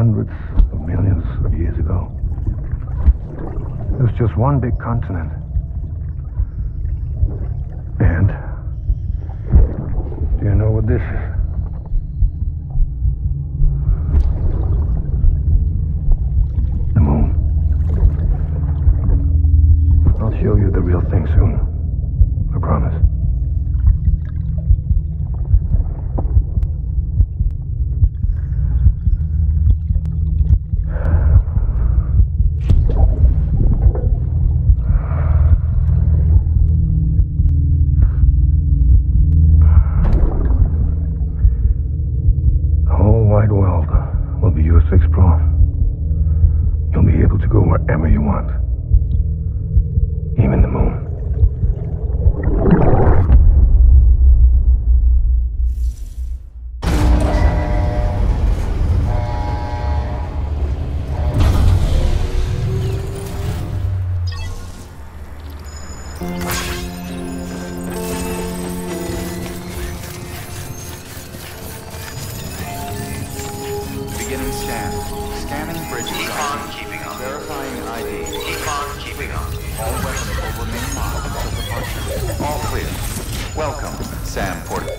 hundreds of millions of years ago. It was just one big continent. And do you know what this is? The moon. I'll show you the real thing soon. I promise. Wide world will be yours to explore. You'll be able to go wherever you want. Even the moon. Beginning scan. Scanning bridges. Keep on keeping on. Verifying ID. Keep on keeping on. All weapons will remain locked until departure. All clear. Welcome, Sam Porter.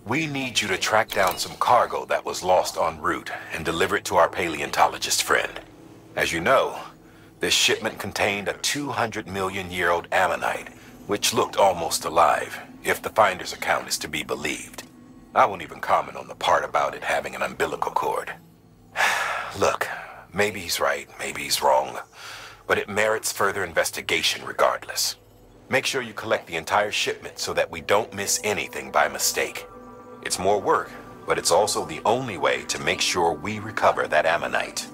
We need you to track down some cargo that was lost en route and deliver it to our paleontologist friend. As you know, this shipment contained a 200-million-year-old ammonite, which looked almost alive, if the finder's account is to be believed. I won't even comment on the part about it having an umbilical cord. Look, maybe he's right, maybe he's wrong, but it merits further investigation regardless. Make sure you collect the entire shipment so that we don't miss anything by mistake. It's more work, but it's also the only way to make sure we recover that ammonite.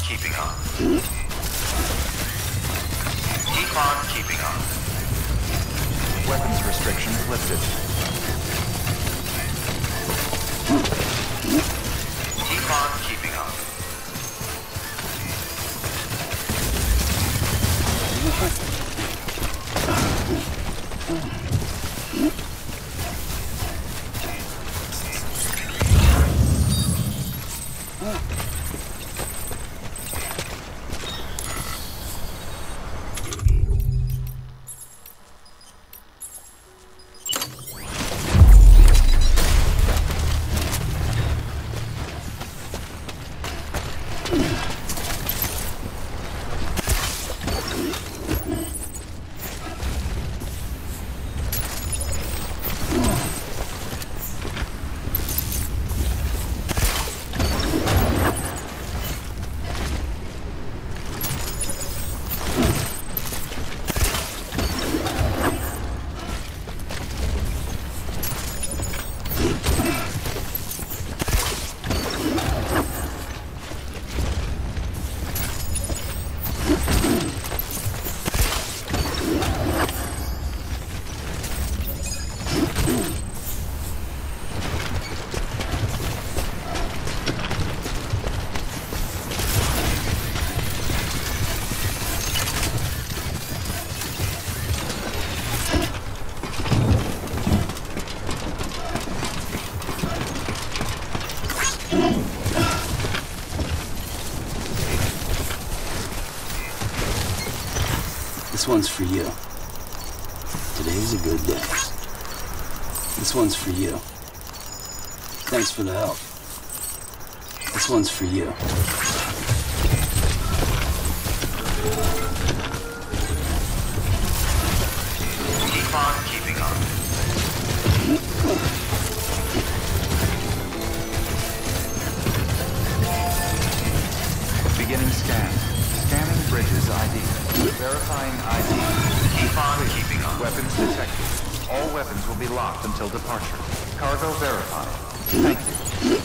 Keeping on. Keep on keeping on. Weapons restrictions lifted. Keep on keeping on. This one's for you. Today's a good day. This one's for you. Thanks for the help. This one's for you. Keep on keeping on. Beginning scan. Scanning bridges ID. Verifying ID. Keep on keeping on. Weapons detected. All weapons will be locked until departure. Cargo verified. Thank you.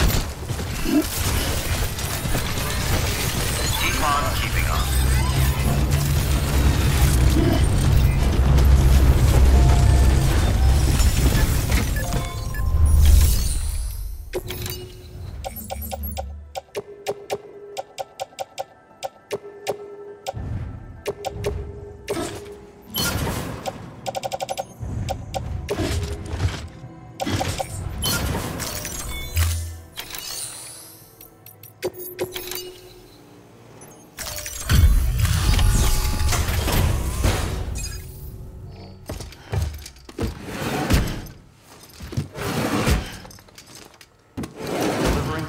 Keep on keeping on.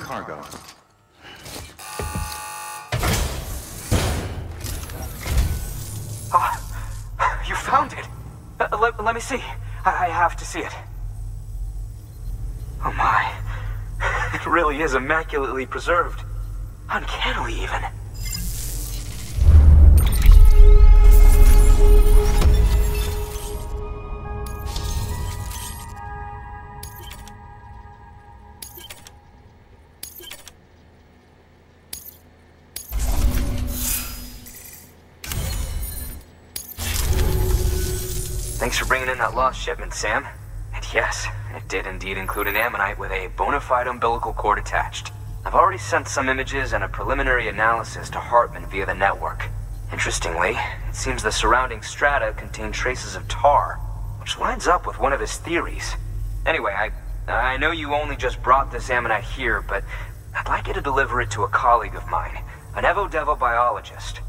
Cargo. You found it! Let me see. I have to see it. Oh my. It really is immaculately preserved. Uncannily, even. Thanks for bringing in that lost shipment, Sam. And yes, it did indeed include an ammonite with a bona fide umbilical cord attached. I've already sent some images and a preliminary analysis to Hartman via the network. Interestingly, it seems the surrounding strata contain traces of tar, which lines up with one of his theories. Anyway, I know you only just brought this ammonite here, but I'd like you to deliver it to a colleague of mine, an Evo-Devo biologist.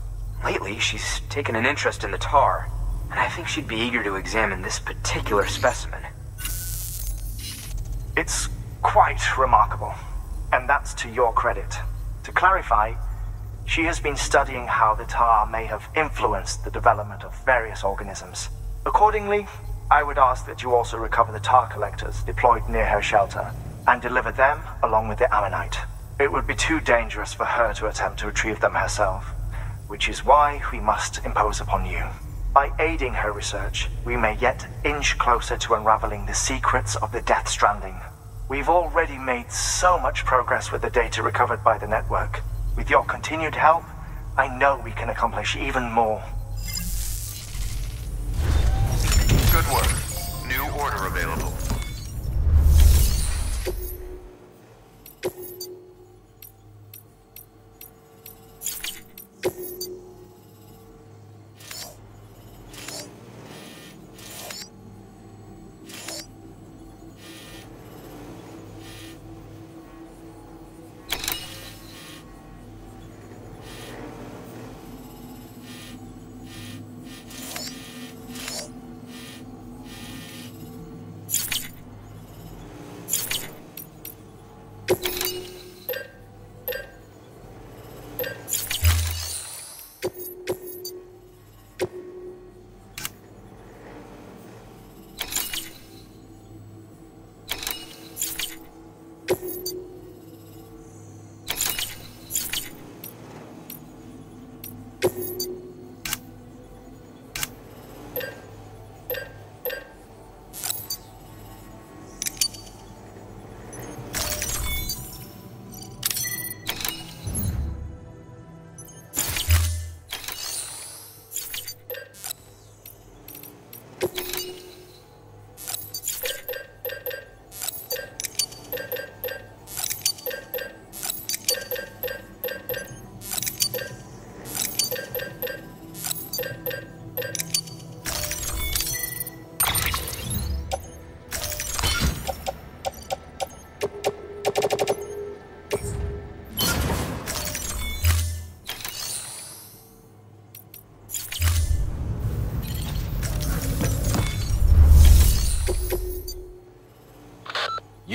Lately, she's taken an interest in the tar, and I think she'd be eager to examine this particular specimen. It's quite remarkable, and that's to your credit. To clarify, she has been studying how the tar may have influenced the development of various organisms. Accordingly, I would ask that you also recover the tar collectors deployed near her shelter, and deliver them along with the ammonite. It would be too dangerous for her to attempt to retrieve them herself, which is why we must impose upon you. By aiding her research, we may yet inch closer to unraveling the secrets of the Death Stranding. We've already made so much progress with the data recovered by the network. With your continued help, I know we can accomplish even more. Good work. New order available.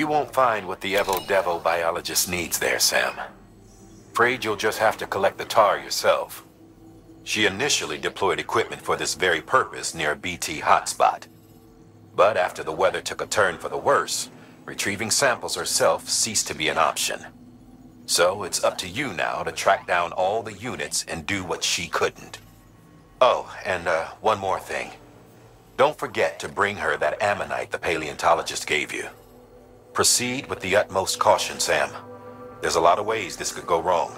you won't find what the Evo-Devo biologist needs there, Sam. Afraid you'll just have to collect the tar yourself. She initially deployed equipment for this very purpose near a BT hotspot. But after the weather took a turn for the worse, retrieving samples herself ceased to be an option. So it's up to you now to track down all the units and do what she couldn't. Oh, and one more thing. Don't forget to bring her that ammonite the paleontologist gave you. Proceed with the utmost caution, Sam. There's a lot of ways this could go wrong.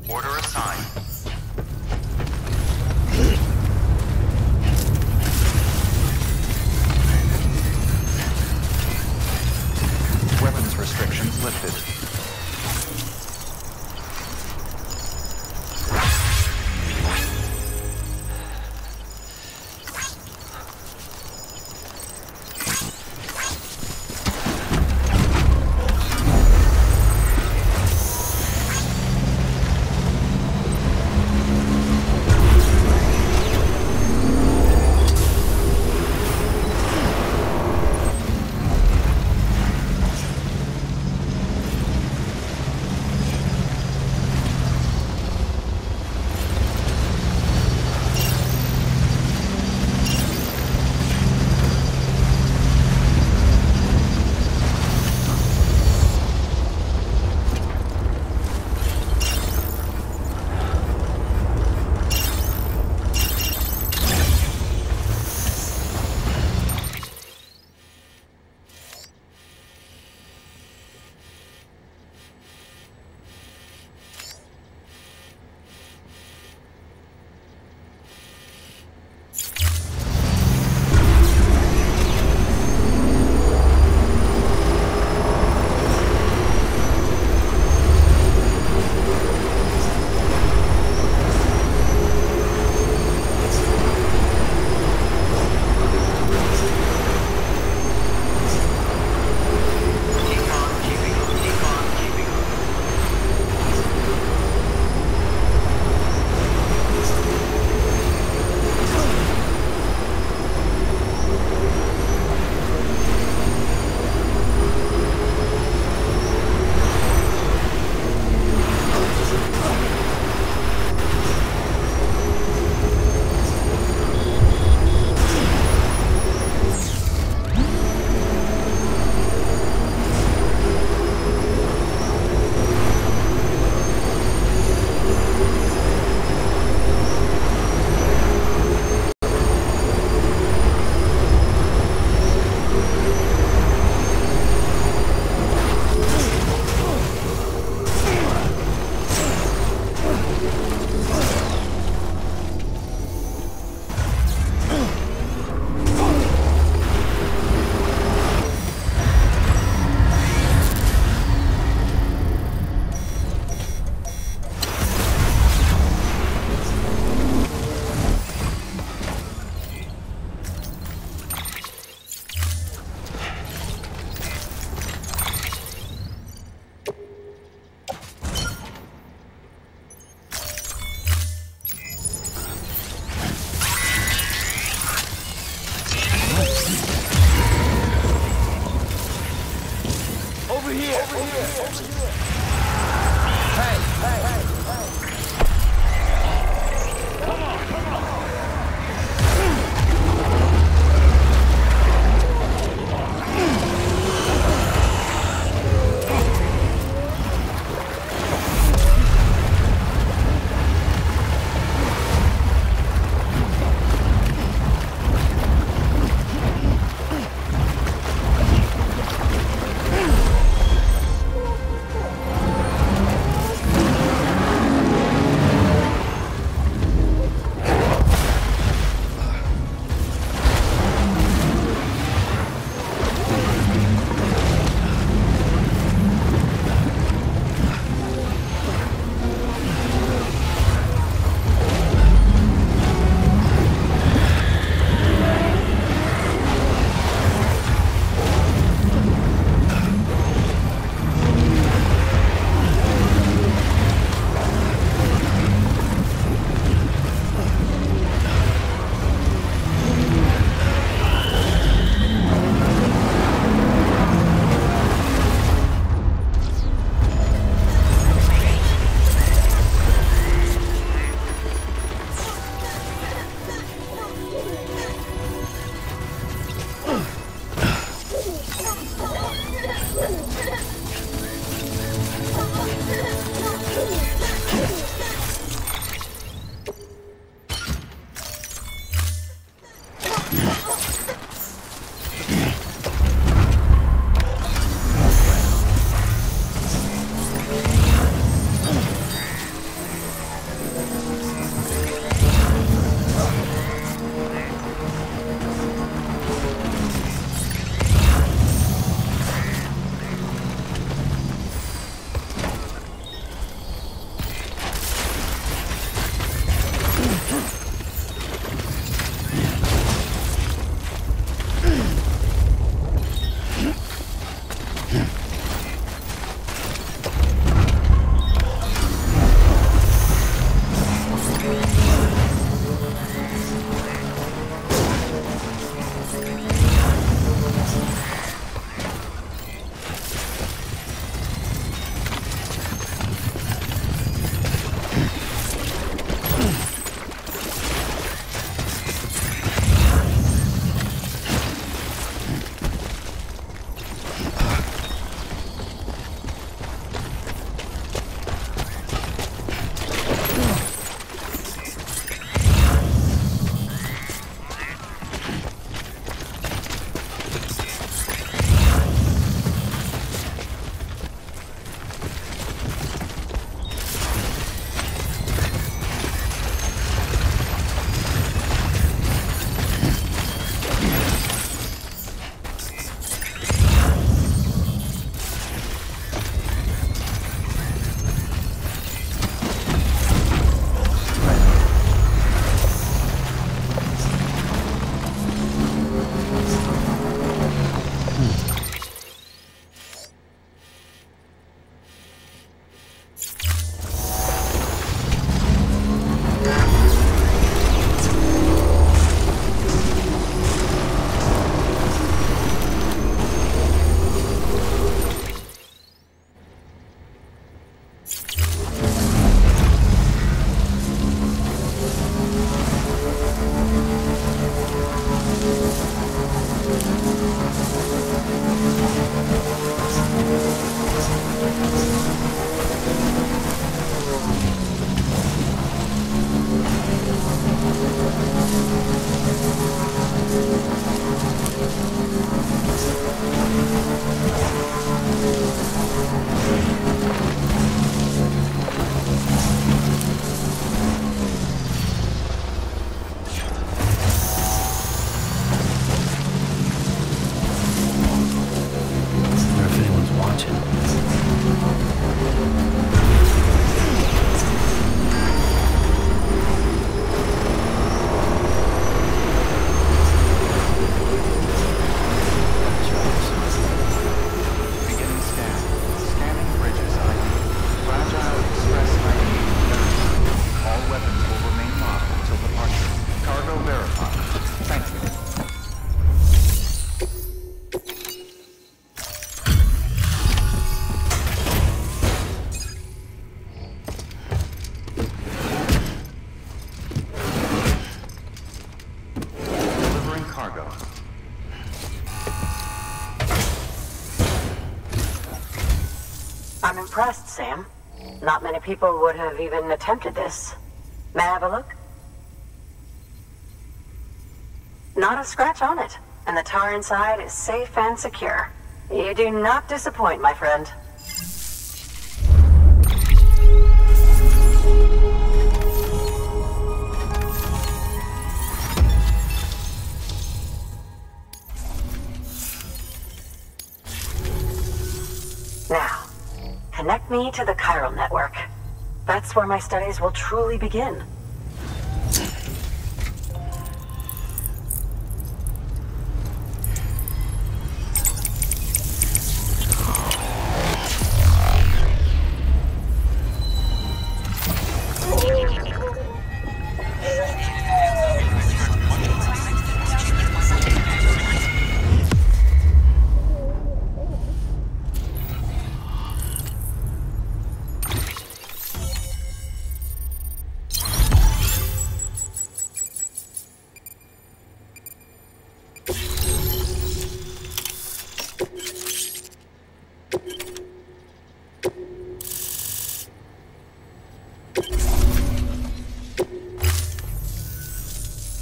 Order assigned. Weapons restrictions lifted. pod. Thank you. Delivering cargo. I'm impressed, Sam. Not many people would have even attempted this. May I have a look? Not a scratch on it, and the tar inside is safe and secure. You do not disappoint, my friend. Now, connect me to the chiral network. That's where my studies will truly begin.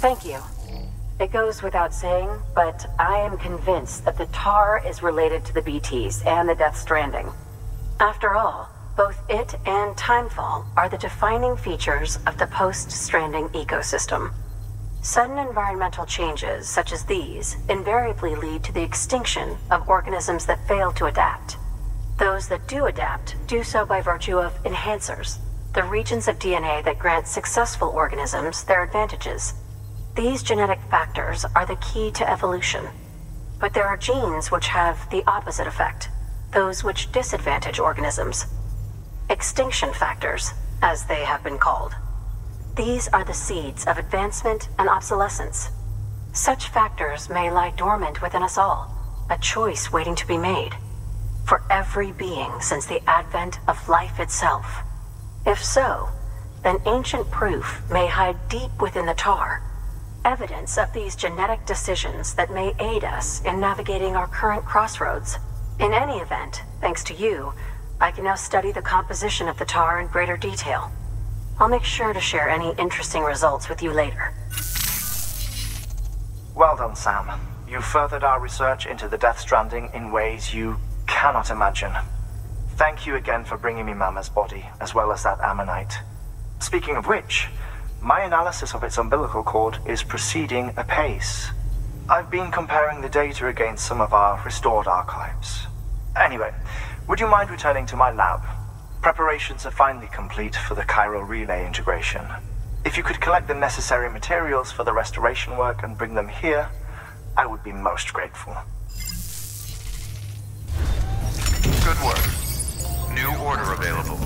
Thank you. It goes without saying, but I am convinced that the tar is related to the BTs and the Death Stranding. After all, both it and Timefall are the defining features of the post-Stranding ecosystem. Sudden environmental changes such as these invariably lead to the extinction of organisms that fail to adapt. Those that do adapt do so by virtue of enhancers, the regions of DNA that grant successful organisms their advantages. These genetic factors are the key to evolution. But there are genes which have the opposite effect, those which disadvantage organisms. Extinction factors, as they have been called. These are the seeds of advancement and obsolescence. Such factors may lie dormant within us all, a choice waiting to be made. For every being since the advent of life itself. If so, then ancient proof may hide deep within the tar. Evidence of these genetic decisions that may aid us in navigating our current crossroads. In any event, thanks to you, I can now study the composition of the tar in greater detail. I'll make sure to share any interesting results with you later. Well done, Sam. You furthered our research into the Death Stranding in ways you cannot imagine. Thank you again for bringing me Mama's body, as well as that ammonite. Speaking of which, my analysis of its umbilical cord is proceeding apace. I've been comparing the data against some of our restored archives. Anyway, would you mind returning to my lab? Preparations are finally complete for the chiral relay integration. If you could collect the necessary materials for the restoration work and bring them here, I would be most grateful. Good work. New order available.